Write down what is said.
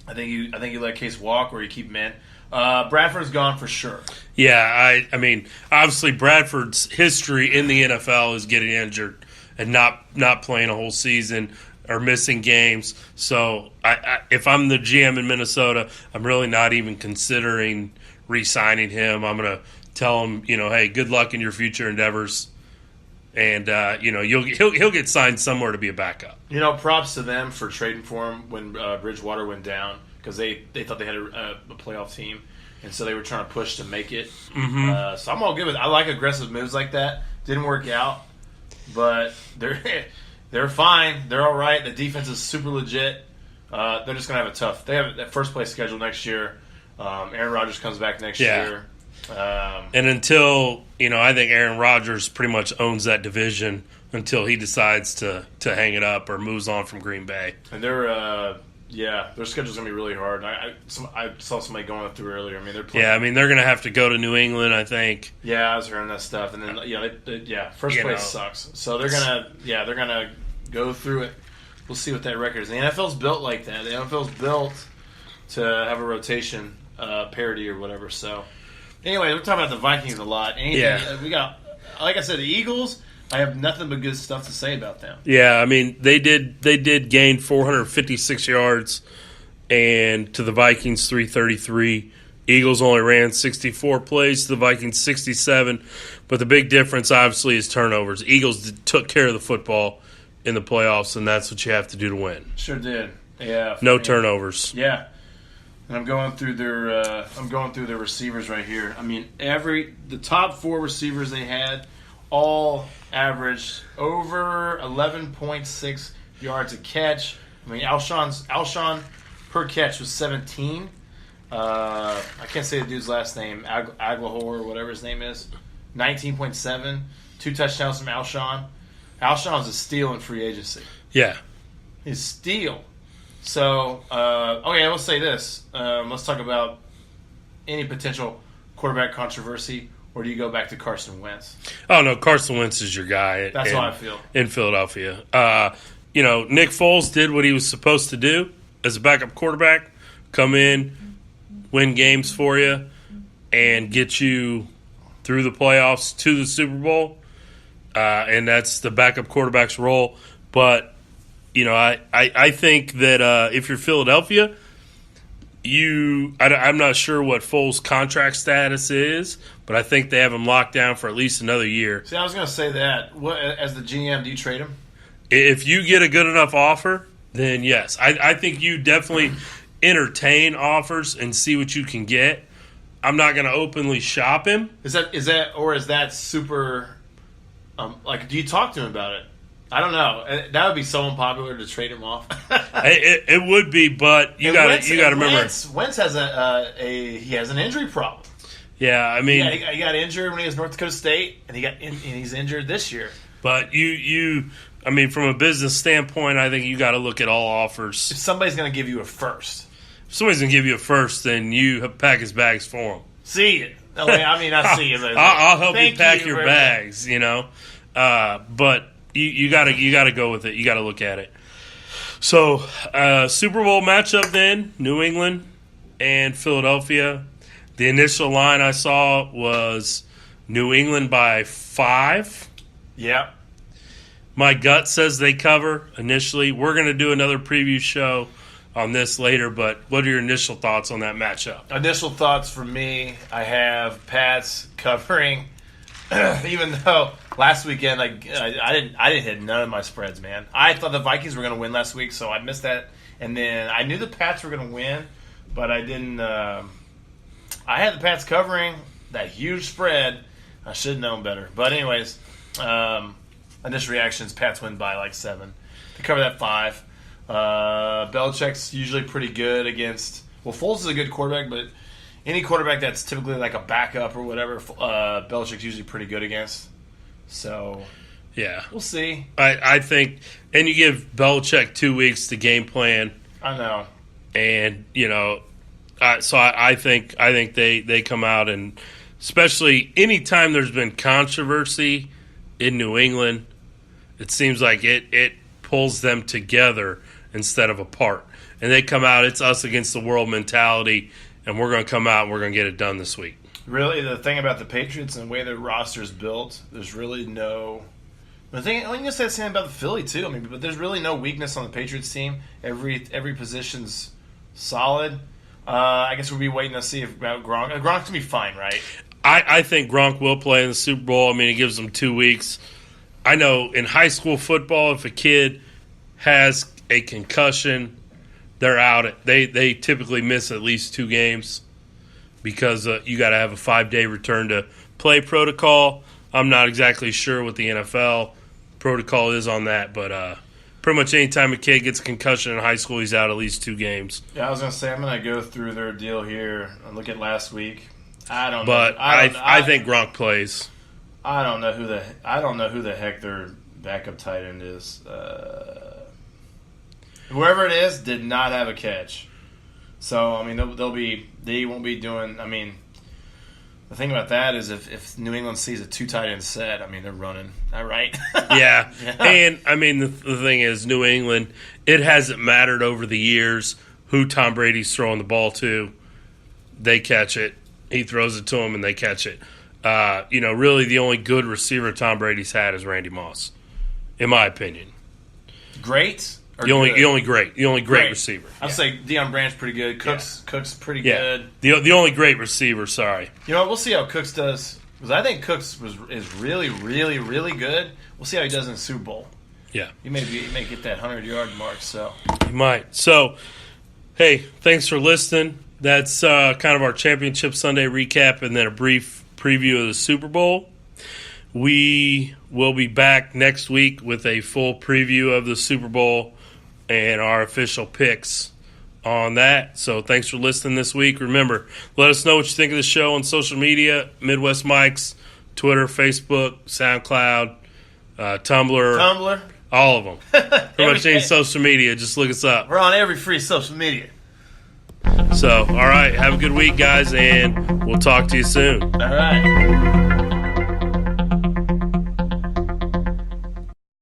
I think you let Case walk or you keep him in. Bradford's gone for sure. Yeah, I mean, obviously Bradford's history in the NFL is getting injured and not playing a whole season or missing games. So if I'm the GM in Minnesota, I'm really not even considering re-signing him. I'm going to tell him, hey, good luck in your future endeavors. And, he'll get signed somewhere to be a backup. Props to them for trading for him when Bridgewater went down because they thought they had a playoff team. And so they were trying to push to make it. Mm-hmm. So I'm all good with it. I like aggressive moves like that. Didn't work out, but they're fine. They're all right. The defense is super legit. They're just going to have a tough – they have that first-place schedule next year. Aaron Rodgers comes back next year. And until, I think Aaron Rodgers pretty much owns that division until he decides to hang it up or moves on from Green Bay. And their schedule's going to be really hard. I saw somebody going through earlier. I mean, they're playing. They're going to have to go to New England, I think. Yeah, I was hearing that stuff. And then, first place sucks. So they're going to go through it. We'll see what that record is. The NFL's built like that. The NFL's built to have a rotation parity or whatever, so... Anyway, we're talking about the Vikings a lot. We got, like I said, the Eagles. I have nothing but good stuff to say about them. Yeah, I mean they did gain 456 yards, and to the Vikings 333. Eagles only ran 64 plays to the Vikings 67, but the big difference obviously is turnovers. Eagles took care of the football in the playoffs, and that's what you have to do to win. Sure did. Yeah. No turnovers. Yeah. And I'm going through their receivers right here. I mean, the top 4 receivers they had all averaged over 11.6 yards a catch. I mean, Alshon per catch was 17. I can't say the dude's last name, Aguilar or whatever his name is. 19.7, 2 touchdowns from Alshon. Alshon's a steal in free agency. Yeah, his steal. So, let's say this. Let's talk about any potential quarterback controversy, or do you go back to Carson Wentz? Oh, no, Carson Wentz is your guy. That's how I feel. In Philadelphia. Nick Foles did what he was supposed to do as a backup quarterback, come in, win games for you, and get you through the playoffs to the Super Bowl. And that's the backup quarterback's role. But I think that if you're Philadelphia, I'm not sure what Foles' contract status is, but I think they have him locked down for at least another year. See, I was going to say that. As the GM, do you trade him? If you get a good enough offer, then yes. I think you definitely entertain offers and see what you can get. I'm not going to openly shop him. Is that super? Do you talk to him about it? I don't know. That would be so unpopular to trade him off. it would be, but you got to remember. Wentz has he has an injury problem. Yeah, I mean, he got injured when he was North Dakota State, and he's injured this year. But I mean, from a business standpoint, I think you got to look at all offers. If somebody's going to give you a first, then you pack his bags for him. See it. I see it. I'll help you pack your bags. But. You gotta go with it. You gotta look at it. So, Super Bowl matchup then, New England and Philadelphia. The initial line I saw was New England by 5. Yeah. My gut says they cover initially. We're going to do another preview show on this later, but what are your initial thoughts on that matchup? Initial thoughts for me, I have Pats covering, even though last weekend I didn't hit none of my spreads, man. I thought the Vikings were going to win last week, so I missed that. And then I knew the Pats were going to win, but I didn't. I had the Pats covering that huge spread. I should have known better. But anyways, initial reactions, Pats win by like 7. To cover that 5. Belichick's usually pretty good against. Well, Foles is a good quarterback, but any quarterback that's typically like a backup or whatever, Belichick's usually pretty good against. So, yeah, we'll see. I think, and you give Belichick 2 weeks to game plan. I know, and so I think they come out, and especially anytime there's been controversy in New England, it seems like it pulls them together instead of apart. and they come out, it's us against the world mentality, and we're going to come out and we're going to get it done this week. Really, the thing about the Patriots and the way their roster is built, there's really no. The thing, you can say the same about the Philly too. I mean, but there's really no weakness on the Patriots team. Every position's solid. I guess we'll be waiting to see about Gronk. Gronk's gonna be fine, right? I think Gronk will play in the Super Bowl. I mean, it gives them 2 weeks. I know in high school football, if a kid has a concussion, they're out. They typically miss at least 2 games because you got to have a 5-day return to play protocol. I'm not exactly sure what the NFL protocol is on that, but pretty much any time a kid gets a concussion in high school, he's out at least 2 games. Yeah, I was gonna say I'm gonna go through their deal here and look at last week. I don't know, but I think Gronk plays. I don't know who the heck their backup tight end is. Whoever it is did not have a catch. So I mean they won't be doing. I mean, the thing about that is if New England sees a 2 tight end set, I mean they're running. All right. Yeah. And I mean the thing is New England. It hasn't mattered over the years who Tom Brady's throwing the ball to. They catch it. He throws it to them and they catch it. Really the only good receiver Tom Brady's had is Randy Moss, in my opinion. Great. The only great receiver. I'll say Deion Branch pretty good. Cook's pretty good. The only great receiver. Sorry. You know what? We'll see how Cooks does because I think Cooks is really really really good. We'll see how he does in the Super Bowl. Yeah, he may get that 100-yard mark. So he might. So hey, thanks for listening. That's kind of our Championship Sunday recap and then a brief preview of the Super Bowl. We will be back next week with a full preview of the Super Bowl and our official picks on that. So thanks for listening this week. Remember, let us know what you think of the show on social media, Midwest Mics, Twitter, Facebook, SoundCloud, Tumblr, all of them. Pretty much any social media, just look us up. We're on every free social media. So, all right, have a good week, guys, and we'll talk to you soon. All right.